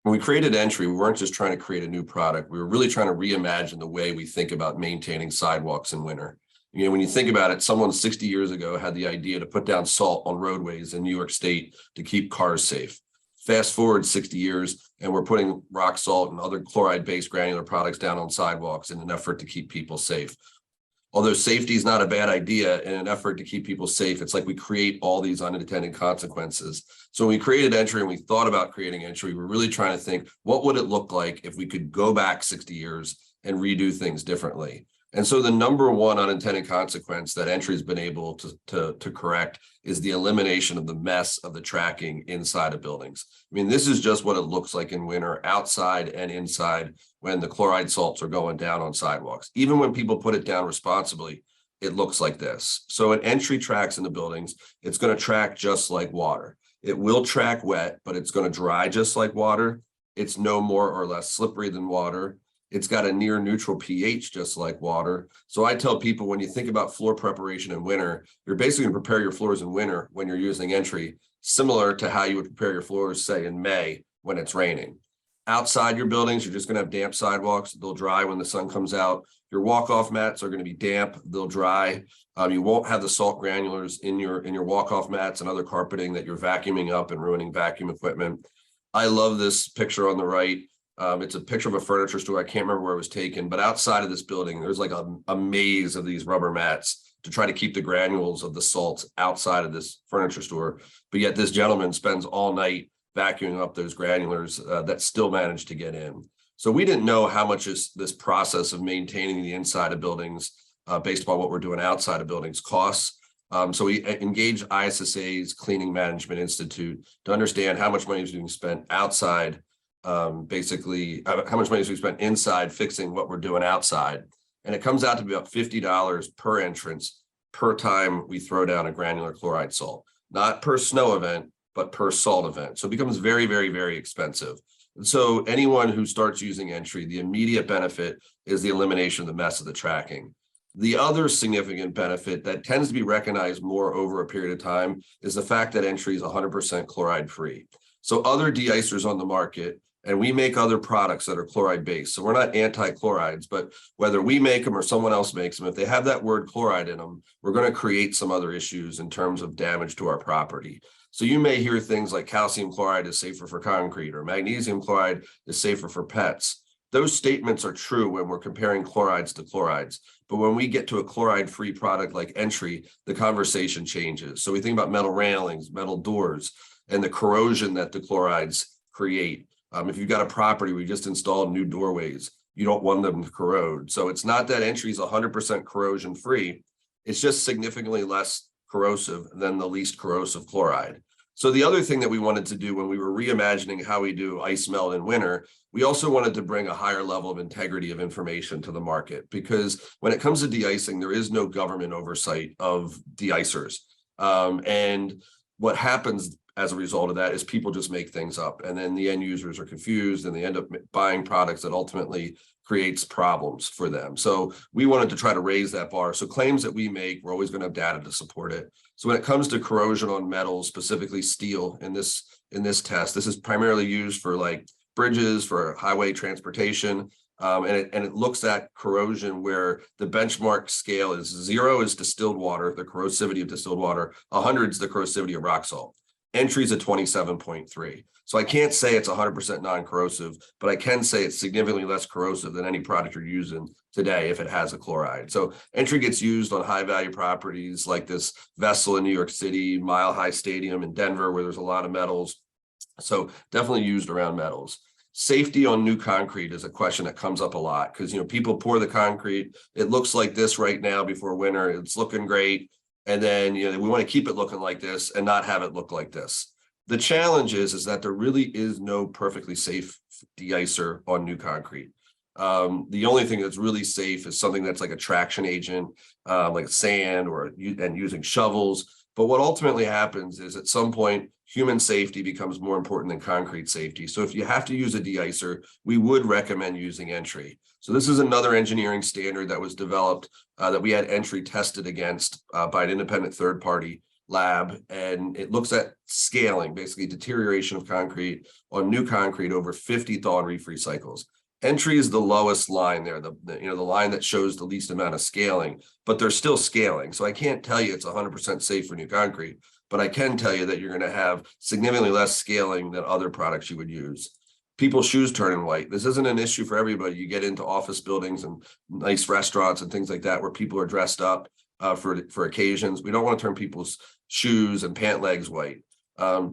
when we created Entry, we weren't just trying to create a new product. We were really trying to reimagine the way we think about maintaining sidewalks in winter. You know, when you think about it, someone 60 years ago had the idea to put down salt on roadways in New York State to keep cars safe. Fast forward 60 years, and we're putting rock salt and other chloride-based granular products down on sidewalks in an effort to keep people safe. Although safety is not a bad idea, in an effort to keep people safe, it's like we create all these unintended consequences. So when we created Entry and we thought about creating Entry, we were really trying to think, what would it look like if we could go back 60 years and redo things differently? And so the number one unintended consequence that Entry has been able to correct is the elimination of the mess of the tracking inside of buildings. I mean, this is just what it looks like in winter, outside and inside, when the chloride salts are going down on sidewalks. Even when people put it down responsibly, it looks like this. So an Entry tracks in the buildings, it's going to track just like water. It will track wet, but it's going to dry just like water. It's no more or less slippery than water. It's got a near neutral pH, just like water. So I tell people, when you think about floor preparation in winter, you're basically going to prepare your floors in winter when you're using Entry, similar to how you would prepare your floors, say, in May when it's raining. Outside your buildings, you're just going to have damp sidewalks. They'll dry when the sun comes out. Your walk-off mats are going to be damp. They'll dry. You won't have the salt granulars in your walk-off mats and other carpeting that you're vacuuming up and ruining vacuum equipment. I love this picture on the right. It's a picture of a furniture store. I can't remember where it was taken, but outside of this building, there's like a maze of these rubber mats to try to keep the granules of the salts outside of this furniture store. But yet this gentleman spends all night vacuuming up those granulars that still manage to get in. So we didn't know how much this process of maintaining the inside of buildings based upon what we're doing outside of buildings costs. So we engaged ISSA's Cleaning Management Institute to understand how much money is being spent outside, basically how much money is being spent inside fixing what we're doing outside. And it comes out to be about $50 per entrance per time we throw down a granular chloride salt, not per snow event, but per salt event. So it becomes very, very, very expensive. And so anyone who starts using Entry, the immediate benefit is the elimination of the mess of the tracking. The other significant benefit that tends to be recognized more over a period of time is the fact that Entry is 100% chloride free. So other de-icers on the market, and we make other products that are chloride based. So we're not anti-chlorides, but whether we make them or someone else makes them, if they have that word chloride in them, we're going to create some other issues in terms of damage to our property. So you may hear things like calcium chloride is safer for concrete or magnesium chloride is safer for pets. Those statements are true when we're comparing chlorides to chlorides. But when we get to a chloride-free product like Entry, the conversation changes. So we think about metal railings, metal doors, and the corrosion that the chlorides create. If you've got a property where you just installed new doorways, you don't want them to corrode. So it's not that Entry is 100% corrosion free. It's just significantly less corrosive than the least corrosive chloride. So the other thing that we wanted to do when we were reimagining how we do ice melt in winter, we also wanted to bring a higher level of integrity of information to the market, because when it comes to de-icing, there is no government oversight of de-icers. And what happens as a result of that is people just make things up, and then the end users are confused and they end up buying products that ultimately creates problems for them. So we wanted to try to raise that bar. So claims that we make, we're always going to have data to support it. So when it comes to corrosion on metals, specifically steel in this test, this is primarily used for like bridges, for highway transportation. And it looks at corrosion where the benchmark scale is 0 is distilled water, the corrosivity of distilled water, 100 is the corrosivity of rock salt. Entry is a 27.3. So I can't say it's 100% non-corrosive, but I can say it's significantly less corrosive than any product you're using today if it has a chloride. So Entry gets used on high value properties like this vessel in New York City, Mile High Stadium in Denver, where there's a lot of metals. So definitely used around metals. Safety on new concrete is a question that comes up a lot because, you know, people pour the concrete. It looks like this right now before winter. It's looking great. And then, you know, we want to keep it looking like this and not have it look like this. The challenge is that there really is no perfectly safe de-icer on new concrete. The only thing that's really safe is something that's like a traction agent, like sand and using shovels. But what ultimately happens is at some point, human safety becomes more important than concrete safety. So if you have to use a de-icer, we would recommend using Entry. So this is another engineering standard that was developed that we had Entry tested against by an independent third party. lab, and it looks at scaling, basically deterioration of concrete on new concrete over 50 thaw and refreeze cycles. Entry is the lowest line there, the line that shows the least amount of scaling, but they're still scaling. So I can't tell you it's 100% safe for new concrete, but I can tell you that you're going to have significantly less scaling than other products you would use. People's shoes turning white. This isn't an issue for everybody. You get into office buildings and nice restaurants and things like that where people are dressed up for occasions. We don't want to turn people's shoes and pant legs white.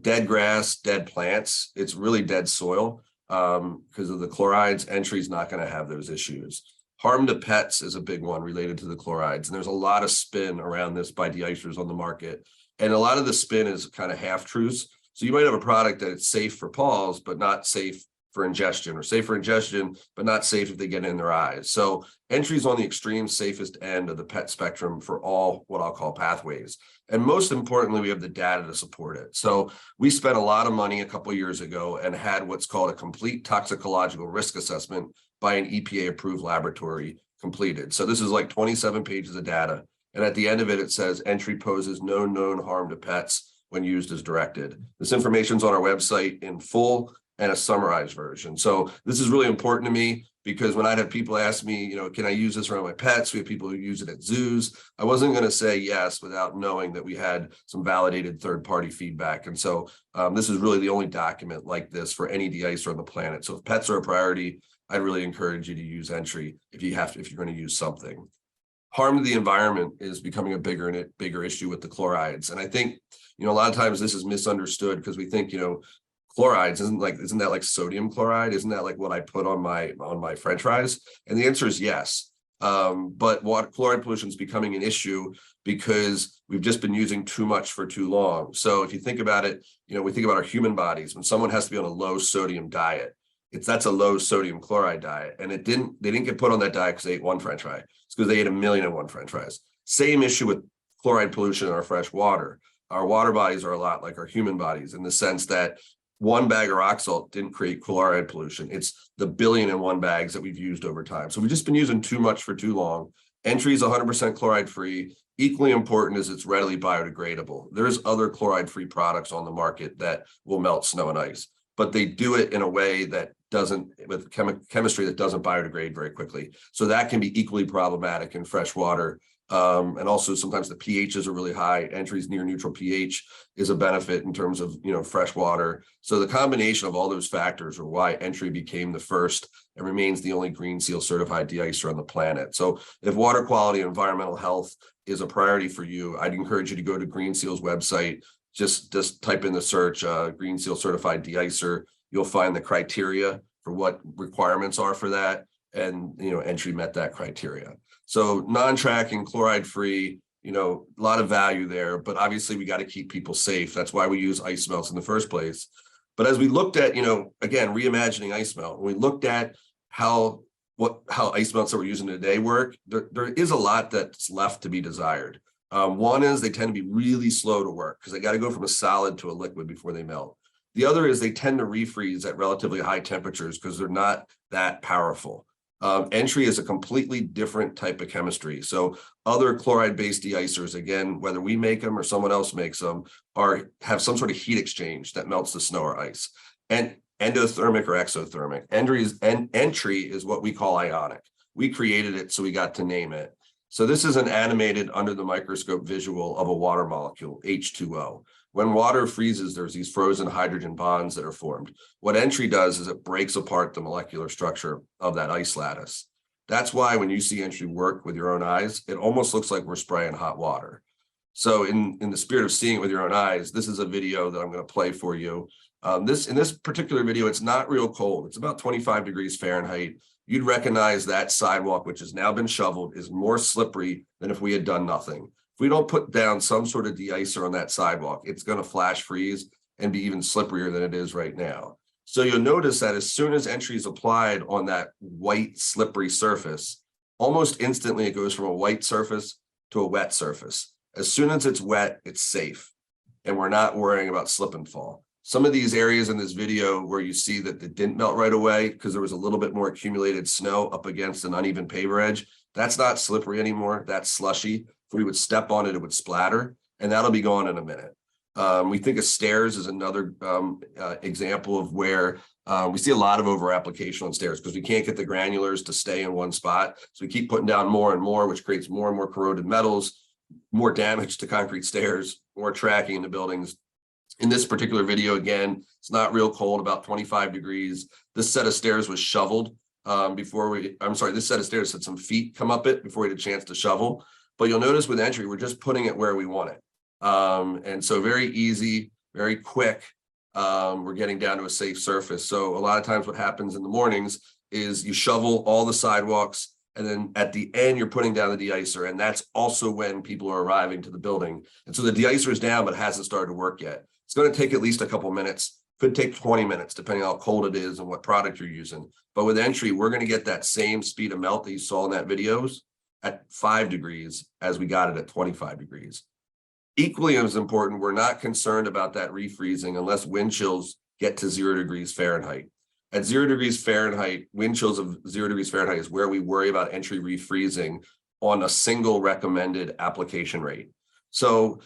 Dead grass, dead plants, it's really dead soil because of the chlorides. Entry is not going to have those issues. Harm to pets is a big one related to the chlorides. And there's a lot of spin around this by de-icers on the market. And a lot of the spin is kind of half truths. So you might have a product that it's safe for paws, but not safe for ingestion, or safe for ingestion, but not safe if they get in their eyes. So entry's on the extreme safest end of the pet spectrum for all what I'll call pathways. And most importantly, we have the data to support it. So we spent a lot of money a couple of years ago and had what's called a complete toxicological risk assessment by an EPA approved laboratory completed. So this is like 27 pages of data. And at the end of it, it says entry poses no known harm to pets when used as directed. This information's on our website in full and a summarized version. So this is really important to me because when I'd have people ask me, can I use this around my pets? We have people who use it at zoos. I wasn't going to say yes without knowing that we had some validated third-party feedback. And so this is really the only document like this for any de-icer on the planet. So if pets are a priority, I'd really encourage you to use entry if you're going to use something. Harm to the environment is becoming a bigger issue with the chlorides. And I think, a lot of times this is misunderstood because we think, chlorides isn't that like sodium chloride? Isn't that like what I put on my French fries? And the answer is yes. But chloride pollution is becoming an issue because we've just been using too much for too long. So if you think about it, we think about our human bodies. When someone has to be on a low sodium diet, that's a low sodium chloride diet. And they didn't get put on that diet because they ate one French fry. It's because they ate 1,000,001 French fries. Same issue with chloride pollution in our fresh water. Our water bodies are a lot like our human bodies in the sense that one bag of rock salt didn't create chloride pollution. It's the 1,000,001 bags that we've used over time. So we've just been using too much for too long. Entry is 100% chloride free. Equally important is it's readily biodegradable. There's other chloride free products on the market that will melt snow and ice, but they do it in a way that with chemistry that doesn't biodegrade very quickly. So that can be equally problematic in fresh water. And also sometimes the pHs are really high. Entry's near neutral pH is a benefit in terms of, fresh water. So the combination of all those factors are why entry became the first and remains the only Green Seal certified de-icer on the planet. So if water quality and environmental health is a priority for you, I'd encourage you to go to Green Seal's website. Just type in the search Green Seal certified de-icer. You'll find the criteria for what requirements are for that. And, entry met that criteria. So non-tracking, chloride-free, a lot of value there, but obviously we got to keep people safe. That's why we use ice melts in the first place. But as we looked at, again, reimagining ice melt, we looked at how ice melts that we're using today work, there is a lot that's left to be desired. One is they tend to be really slow to work because they got to go from a solid to a liquid before they melt. The other is they tend to refreeze at relatively high temperatures because they're not that powerful. Entry is a completely different type of chemistry. So other chloride-based de-icers, again, whether we make them or someone else makes them, have some sort of heat exchange that melts the snow or ice. And endothermic or exothermic. Entry is what we call ionic. We created it, so we got to name it. So this is an animated under the microscope visual of a water molecule, H2O. When water freezes, there's these frozen hydrogen bonds that are formed. What entry does is it breaks apart the molecular structure of that ice lattice. That's why when you see entry work with your own eyes, it almost looks like we're spraying hot water. So in the spirit of seeing it with your own eyes, this is a video that I'm going to play for you. In this particular video, it's not real cold. It's about 25 degrees Fahrenheit. You'd recognize that sidewalk, which has now been shoveled, is more slippery than if we had done nothing. If we don't put down some sort of de-icer on that sidewalk, it's going to flash freeze and be even slipperier than it is right now. So you'll notice that as soon as entry is applied on that white slippery surface, almost instantly it goes from a white surface to a wet surface. As soon as it's wet, it's safe, and we're not worrying about slip and fall. Some of these areas in this video where you see that it didn't melt right away because there was a little bit more accumulated snow up against an uneven paver edge, that's not slippery anymore. That's slushy. If we would step on it, it would splatter. and that'll be gone in a minute. We think of stairs as another example of where we see a lot of over application on stairs because we can't get the granulars to stay in one spot. So we keep putting down more and more, which creates more and more corroded metals, more damage to concrete stairs, more tracking in the buildings. In this particular video, again, it's not real cold, about 25 degrees. This set of stairs was shoveled this set of stairs had some feet come up it before we had a chance to shovel. But you'll notice with entry, we're just putting it where we want it. And so very easy, very quick. We're getting down to a safe surface. So a lot of times what happens in the mornings is you shovel all the sidewalks, and then at the end, you're putting down the de-icer. And that's also when people are arriving to the building. And so the de-icer is down, but hasn't started to work yet. It's going to take at least a couple minutes, could take 20 minutes, depending on how cold it is and what product you're using. But with entry, we're going to get that same speed of melt that you saw in that videos at 5 degrees as we got it at 25 degrees. Equally as important, we're not concerned about that refreezing unless wind chills get to 0 degrees Fahrenheit. At 0 degrees Fahrenheit, wind chills of 0 degrees Fahrenheit is where we worry about entry refreezing on a single recommended application rate. So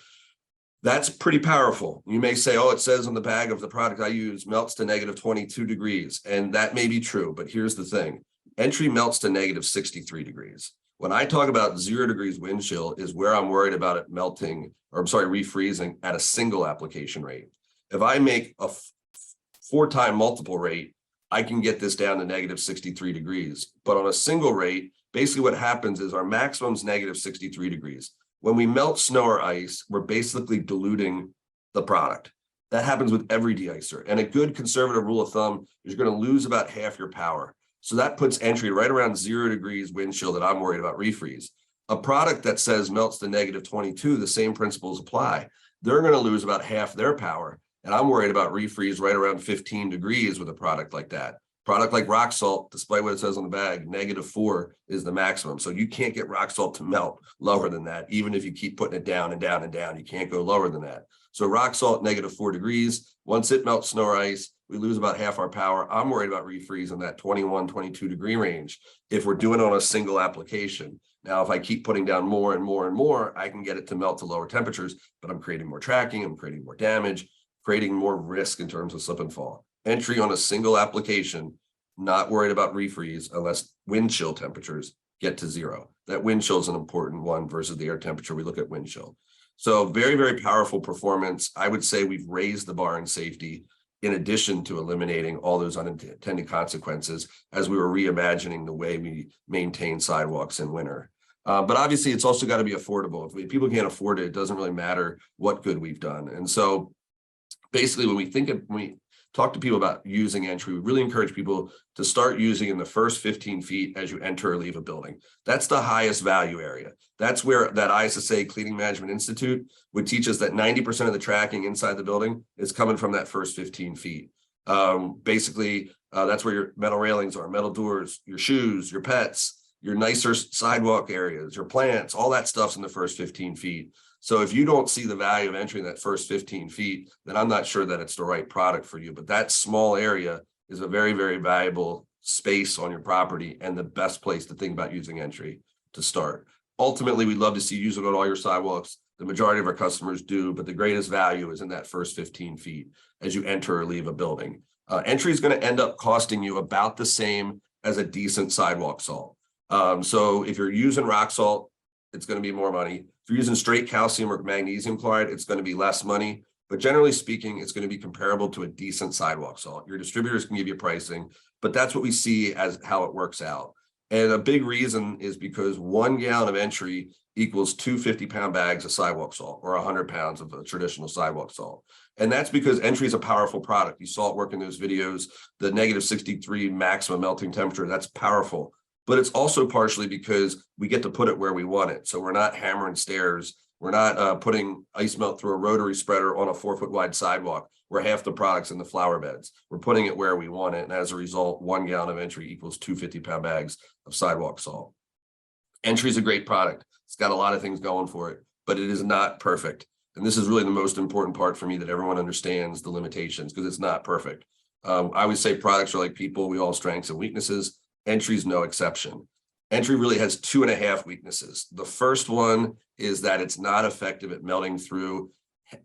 that's pretty powerful. You may say, oh, it says on the bag of the product I use melts to negative 22 degrees. And that may be true, but here's the thing. Entry melts to negative 63 degrees. When I talk about 0 degrees wind chill is where I'm worried about it melting, or refreezing at a single application rate. If I make a 4-time multiple rate, I can get this down to negative 63 degrees. But on a single rate, basically what happens is our maximum is negative 63 degrees. When we melt snow or ice, we're basically diluting the product. That happens with every de-icer. And a good conservative rule of thumb is you're going to lose about half your power. So that puts entry right around 0 degrees wind chill that I'm worried about refreeze. A product that says melts to negative 22, the same principles apply. They're going to lose about half their power. And I'm worried about refreeze right around 15 degrees with a product like that. Product like rock salt, despite what it says on the bag, -4 is the maximum. So you can't get rock salt to melt lower than that. Even if you keep putting it down and down and down, you can't go lower than that. So rock salt, -4 degrees. Once it melts snow or ice, we lose about half our power. I'm worried about refreeze in that 21, 22 degree range if we're doing it on a single application. Now, if I keep putting down more and more and more, I can get it to melt to lower temperatures, but I'm creating more tracking, I'm creating more damage, creating more risk in terms of slip and fall. Entry on a single application, not worried about refreeze unless wind chill temperatures get to 0. That wind chill is an important one versus the air temperature. We look at wind chill. So very, very powerful performance. I would say we've raised the bar in safety in addition to eliminating all those unintended consequences as we were reimagining the way we maintain sidewalks in winter. But obviously, it's also got to be affordable. If people can't afford it, it doesn't really matter what good we've done. And so basically, when we talk to people about using entry, we really encourage people to start using in the first 15 feet as you enter or leave a building. That's the highest value area. That's where that ISSA Cleaning Management Institute would teach us that 90% of the tracking inside the building is coming from that first 15 feet. Basically, that's where your metal railings are, metal doors, your shoes, your pets, your nicer sidewalk areas, your plants, all that stuff's in the first 15 feet. So if you don't see the value of entering that first 15 feet, then I'm not sure that it's the right product for you. But that small area is a very, very valuable space on your property and the best place to think about using entry to start. Ultimately, we'd love to see you use it on all your sidewalks. The majority of our customers do, but the greatest value is in that first 15 feet as you enter or leave a building. Entry is going to end up costing you about the same as a decent sidewalk salt. So if you're using rock salt, it's going to be more money. If you're using straight calcium or magnesium chloride, it's going to be less money. But generally speaking, it's going to be comparable to a decent sidewalk salt. Your distributors can give you pricing, but that's what we see as how it works out. And a big reason is because 1 gallon of entry equals 2 50-pound bags of sidewalk salt or 100 pounds of a traditional sidewalk salt. And that's because entry is a powerful product. You saw it work in those videos, the -63 maximum melting temperature, that's powerful. But it's also partially because we get to put it where we want it. So we're not hammering stairs. We're not putting ice melt through a rotary spreader on a 4-foot wide sidewalk where half the product's in the flower beds. We're putting it where we want it. And as a result, 1 gallon of entry equals 2 50-pound bags of sidewalk salt. Entry is a great product. It's got a lot of things going for it, but it is not perfect. And this is really the most important part for me, that everyone understands the limitations, because it's not perfect. I would say products are like people. We all have strengths and weaknesses. Entry is no exception. Entry really has 2.5 weaknesses. The first one is that it's not effective at melting through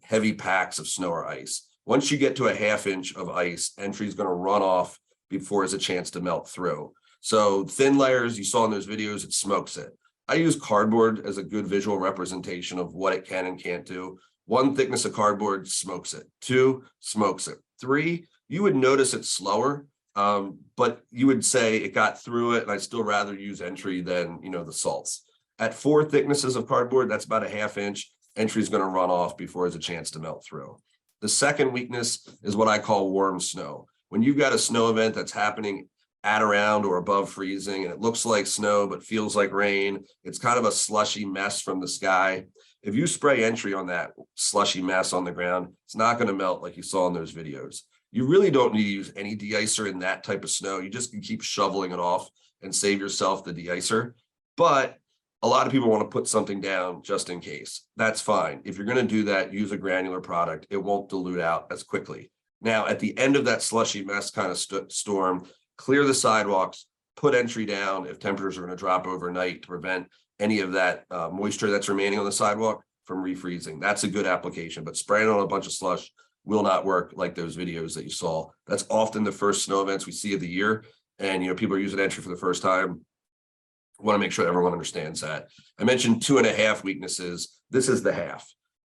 heavy packs of snow or ice. Once you get to a 1/2 inch of ice, Entry is going to run off before it's a chance to melt through. So thin layers you saw in those videos, it smokes it. I use cardboard as a good visual representation of what it can and can't do. 1 thickness of cardboard smokes it. 2 smokes it. 3, you would notice it slower, but you would say it got through it, and I'd still rather use Entry than the salts. At 4 thicknesses of cardboard, that's about a 1/2 inch. Entry is going to run off before there's a chance to melt through. The second weakness is what I call warm snow. When you've got a snow event that's happening at around or above freezing, and it looks like snow but feels like rain, it's kind of a slushy mess from the sky. If you spray Entry on that slushy mess on the ground, it's not going to melt like you saw in those videos. You really don't need to use any de-icer in that type of snow. You just can keep shoveling it off and save yourself the de-icer. But a lot of people want to put something down just in case. That's fine. If you're going to do that, use a granular product. It won't dilute out as quickly. Now, at the end of that slushy mess kind of storm, clear the sidewalks, put Entry down if temperatures are going to drop overnight to prevent any of that moisture that's remaining on the sidewalk from refreezing. That's a good application, but spraying on a bunch of slush will not work like those videos that you saw. That's often the first snow events we see of the year. And, people are using Entry for the first time. I want to make sure everyone understands that. I mentioned 2.5 weaknesses. This is the half.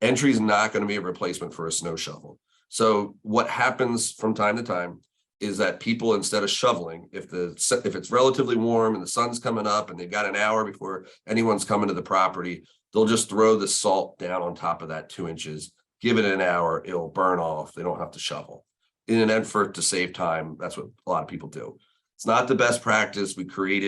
Entry is not going to be a replacement for a snow shovel. So what happens from time to time is that people, instead of shoveling, if it's relatively warm and the sun's coming up and they've got an hour before anyone's coming to the property, they'll just throw the salt down on top of that 2 inches. Give it an hour, it'll burn off. They don't have to shovel. In an effort to save time, that's what a lot of people do. It's not the best practice. We create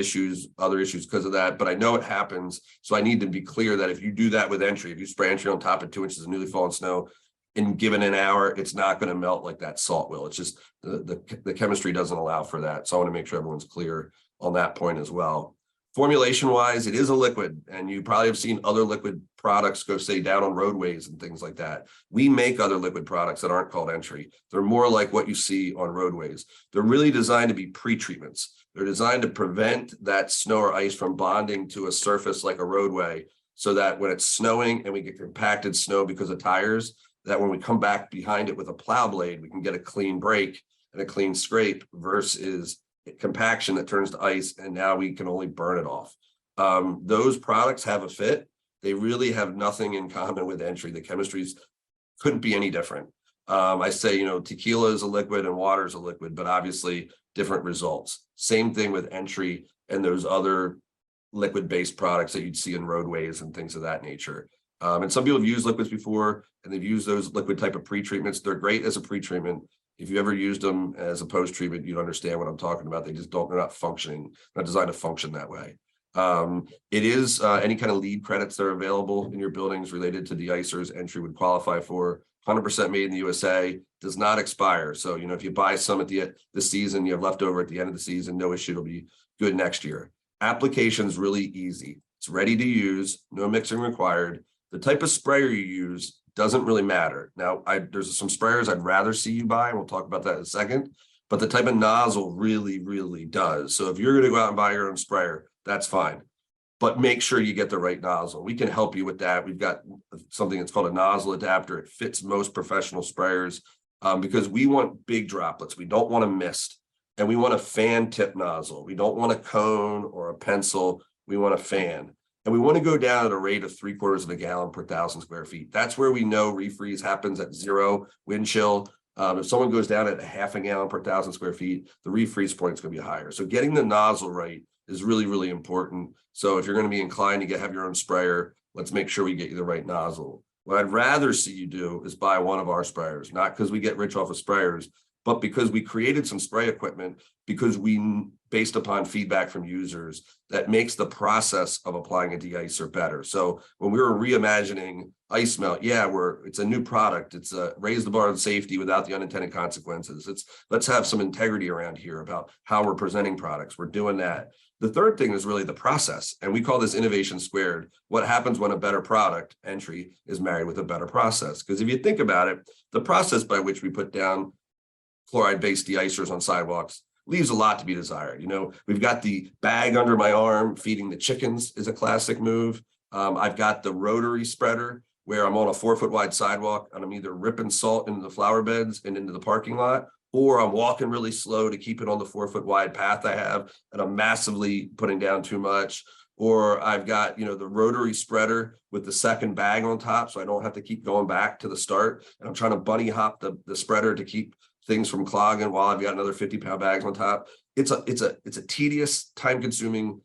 other issues because of that, but I know it happens. So I need to be clear that if you do that with Entry, if you spray Entry on top of 2 inches of newly fallen snow, and given an hour, it's not going to melt like that salt will. It's just the chemistry doesn't allow for that. So I want to make sure everyone's clear on that point as well. Formulation wise, it is a liquid, and you probably have seen other liquid products go say down on roadways and things like that. We make other liquid products that aren't called Entry. They're more like what you see on roadways. They're really designed to be pre-treatments. They're designed to prevent that snow or ice from bonding to a surface like a roadway, so that when it's snowing and we get compacted snow because of tires, that when we come back behind it with a plow blade, we can get a clean break and a clean scrape versus compaction that turns to ice, and now we can only burn it off. Those products have a fit. They really have nothing in common with Entry. The chemistries couldn't be any different. I say, tequila is a liquid and water is a liquid, but obviously different results. Same thing with Entry and those other liquid-based products that you'd see in roadways and things of that nature. And some people have used liquids before, and they've used those liquid type of pre-treatments. They're great as a pre-treatment. If you ever used them as a post-treatment, you'd understand what I'm talking about. They're not functioning, not designed to function that way. It is any kind of LEED credits that are available in your buildings related to de-icers, Entry would qualify for. 100% made in the USA, does not expire. So, if you buy some at the season, you have leftover at the end of the season, no issue, it'll be good next year. Application's really easy. It's ready to use, no mixing required. The type of sprayer you use doesn't really matter. Now, there's some sprayers I'd rather see you buy, and we'll talk about that in a second, but the type of nozzle really, really does. So if you're going to go out and buy your own sprayer, that's fine, but make sure you get the right nozzle. We can help you with that. We've got something that's called a nozzle adapter. It fits most professional sprayers because we want big droplets. We don't want a mist, and we want a fan tip nozzle. We don't want a cone or a pencil. We want a fan. And we want to go down at a rate of 3/4 of a gallon per 1,000 square feet. That's where we know refreeze happens at 0 wind chill. If someone goes down at a 1/2 gallon per 1,000 square feet, the refreeze point is going to be higher. So getting the nozzle right is really, really important. So if you're going to be inclined to have your own sprayer, let's make sure we get you the right nozzle. What I'd rather see you do is buy one of our sprayers, not because we get rich off of sprayers, but because we created some spray equipment, because based upon feedback from users, that makes the process of applying a de-icer better. So when we were reimagining ice melt, it's a new product. It's raise the bar on safety without the unintended consequences. Let's have some integrity around here about how we're presenting products. We're doing that. The third thing is really the process, and we call this innovation squared. What happens when a better product, Entry, is married with a better process? Because if you think about it, the process by which we put down chloride-based de-icers on sidewalks leaves a lot to be desired. You know, we've got the bag under my arm feeding the chickens is a classic move. I've got the rotary spreader where I'm on a 4-foot wide sidewalk and I'm either ripping salt into the flower beds and into the parking lot, or I'm walking really slow to keep it on the 4-foot wide path I have, and I'm massively putting down too much. Or I've got, you know, the rotary spreader with the second bag on top, so I don't have to keep going back to the start. And I'm trying to bunny hop the spreader to keep things from clogging while I've got another 50-pound bags on top. It's a tedious, time-consuming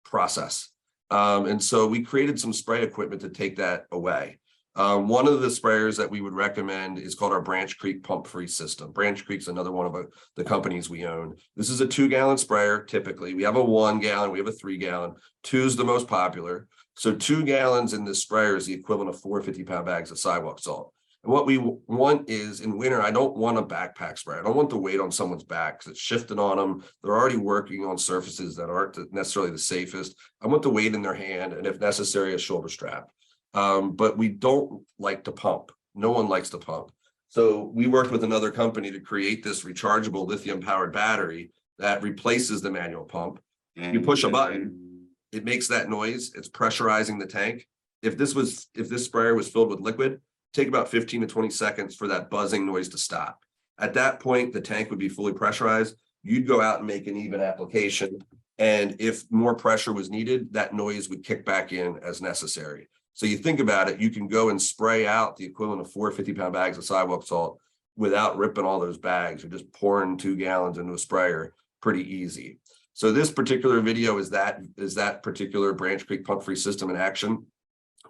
process. And so we created some spray equipment to take that away. One of the sprayers that we would recommend is called our Branch Creek pump-free system. Branch Creek's another one of the companies we own. This is a 2-gallon sprayer. Typically, we have a 1-gallon, we have a 3-gallon. 2 is the most popular. So 2 gallons in this sprayer is the equivalent of 4 50-pound bags of sidewalk salt. And what we want is, in winter, I don't want a backpack spray. I don't want the weight on someone's back because it's shifting on them. They're already working on surfaces that aren't necessarily the safest. I want the weight in their hand, and if necessary, a shoulder strap. But we don't like to pump. No one likes to pump. So we worked with another company to create this rechargeable lithium powered battery that replaces the manual pump. You push a button, it makes that noise. It's pressurizing the tank. If this sprayer was filled with liquid, take about 15 to 20 seconds for that buzzing noise to stop. At that point, the tank would be fully pressurized. You'd go out and make an even application. And if more pressure was needed, that noise would kick back in as necessary. So you think about it, you can go and spray out the equivalent of 4 50-pound bags of sidewalk salt without ripping all those bags. You're just pouring 2 gallons into a sprayer, pretty easy. So this particular video is that particular Branch Creek pump-free system in action.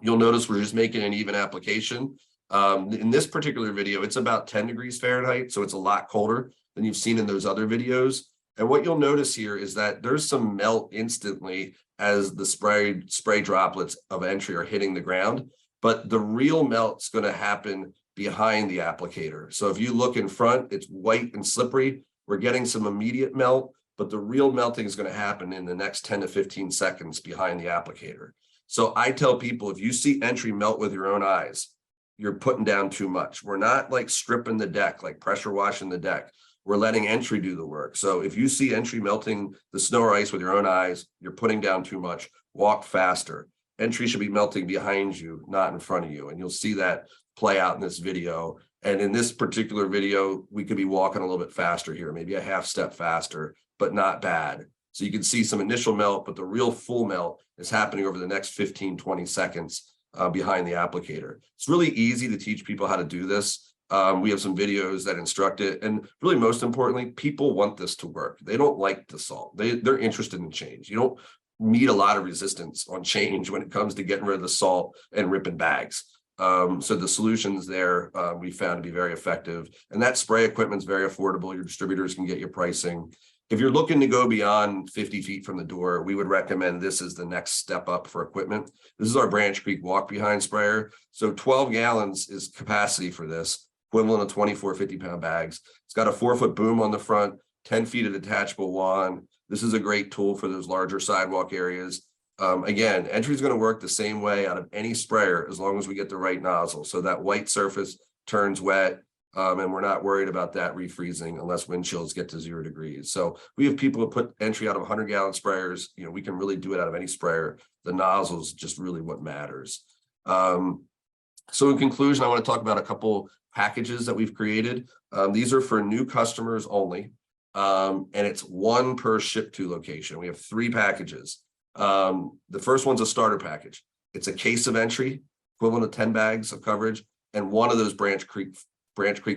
You'll notice we're just making an even application. In this particular video, it's about 10 degrees Fahrenheit, so it's a lot colder than you've seen in those other videos. And what you'll notice here is that there's some melt instantly as the spray droplets of entry are hitting the ground, but the real melt's going to happen behind the applicator. So if you look in front, it's white and slippery. We're getting some immediate melt, but the real melting is going to happen in the next 10 to 15 seconds behind the applicator. So I tell people, if you see entry melt with your own eyes, you're putting down too much. We're not like stripping the deck, like pressure washing the deck. We're letting entry do the work. So if you see entry melting the snow or ice with your own eyes, you're putting down too much. Walk faster. Entry should be melting behind you, not in front of you. And you'll see that play out in this video. And in this particular video, we could be walking a little bit faster here, maybe a half step faster, but not bad. So you can see some initial melt, but the real full melt is happening over the next 15, 20 seconds behind the applicator. It's really easy to teach people how to do this. We have some videos that instruct it. And really, most importantly, people want this to work. They don't like the salt. They're interested in change. You don't meet a lot of resistance on change when it comes to getting rid of the salt and ripping bags. So the solutions there we found to be very effective. And that spray equipment is very affordable. Your distributors can get you pricing. If you're looking to go beyond 50 feet from the door, we would recommend this as the next step up for equipment. This is our Branch Creek walk behind sprayer. So 12 gallons is capacity for this, equivalent of 24 50-pound bags. It's got a 4-foot boom on the front, 10 feet of detachable wand. This is a great tool for those larger sidewalk areas. Again, entry is going to work the same way out of any sprayer as long as we get the right nozzle. So that white surface turns wet. And we're not worried about that refreezing unless wind chills get to 0 degrees. So we have people who put entry out of 100-gallon sprayers. You know, we can really do it out of any sprayer. The nozzle is just really what matters. So in conclusion, I want to talk about a couple packages that we've created. These are for new customers only, and it's 1 per ship to location. We have 3 packages. The first one's a starter package. It's a case of entry, equivalent of 10 bags of coverage, and 1 of those Branch Creek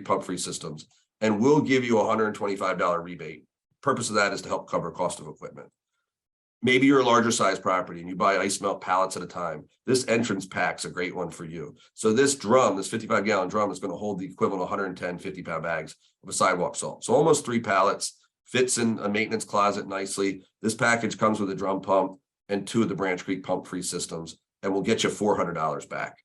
pump-free systems, and we'll give you a $125 rebate. Purpose of that is to help cover cost of equipment. Maybe you're a larger size property and you buy ice melt pallets at a time. This entrance pack's a great one for you. So this drum, this 55-gallon drum, is going to hold the equivalent of 110 50-pound bags of a sidewalk salt. So almost 3 pallets, fits in a maintenance closet nicely. This package comes with a drum pump and 2 of the Branch Creek pump-free systems, and we'll get you $400 back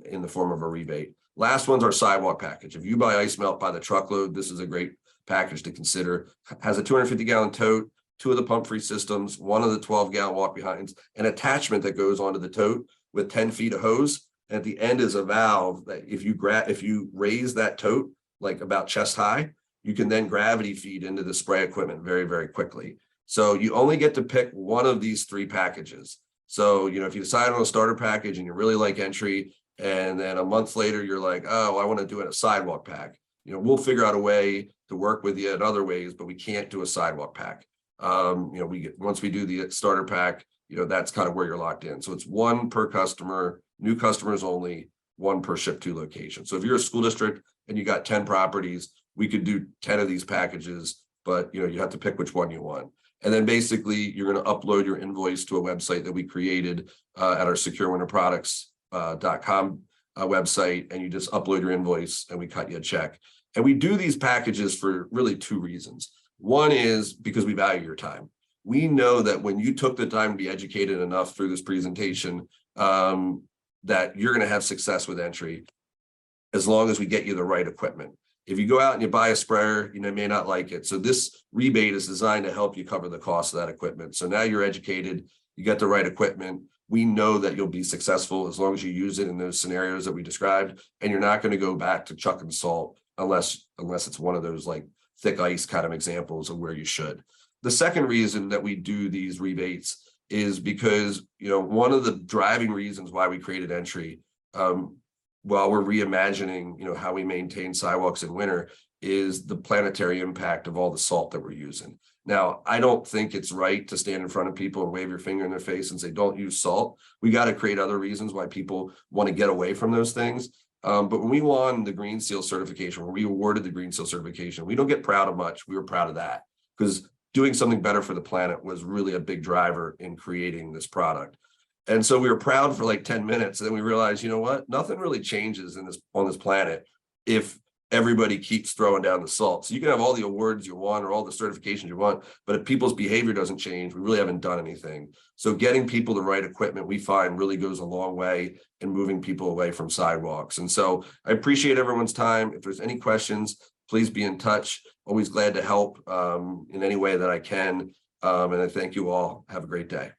in the form of a rebate. Last one's our sidewalk package. If you buy ice melt by the truckload, this is a great package to consider. Has a 250-gallon tote, 2 of the pump-free systems, 1 of the 12-gallon walk-behinds, an attachment that goes onto the tote with 10 feet of hose. And at the end is a valve that if you raise that tote like about chest high, you can then gravity feed into the spray equipment very, very quickly. So you only get to pick one of these 3 packages. So, if you decide on a starter package and you really like entry, and then a month later, you're like, oh, I want to do it a sidewalk pack. We'll figure out a way to work with you in other ways, but we can't do a sidewalk pack. Once we do the starter pack, that's kind of where you're locked in. So it's 1 per customer, new customers only, 1 per ship to location. So if you're a school district and you got 10 properties, we could do 10 of these packages, but you have to pick which one you want. And then basically you're going to upload your invoice to a website that we created at our securewinterproducts.com website, and you just upload your invoice and we cut you a check. And we do these packages for really 2 reasons. One is because we value your time. We know that when you took the time to be educated enough through this presentation, that you're going to have success with entry as long as we get you the right equipment. If you go out and you buy a sprayer, you may not like it. So this rebate is designed to help you cover the cost of that equipment. So now you're educated, you get the right equipment. We know that you'll be successful as long as you use it in those scenarios that we described, and you're not going to go back to chucking salt unless it's one of those like thick ice kind of examples of where you should. The second reason that we do these rebates is because, one of the driving reasons why we created entry, while we're reimagining, how we maintain sidewalks in winter, is the planetary impact of all the salt that we're using. Now, I don't think it's right to stand in front of people and wave your finger in their face and say, don't use salt. We got to create other reasons why people want to get away from those things. But when we won the Green Seal certification, when we awarded the Green Seal certification, we don't get proud of much. We were proud of that because doing something better for the planet was really a big driver in creating this product. And so we were proud for like 10 minutes. And then we realized, nothing really changes on this planet if everybody keeps throwing down the salt. So you can have all the awards you want or all the certifications you want, but if people's behavior doesn't change, we really haven't done anything. So getting people the right equipment, we find, really goes a long way in moving people away from sidewalks. And so I appreciate everyone's time. If there's any questions, please be in touch. Always glad to help in any way that I can. And I thank you all. Have a great day.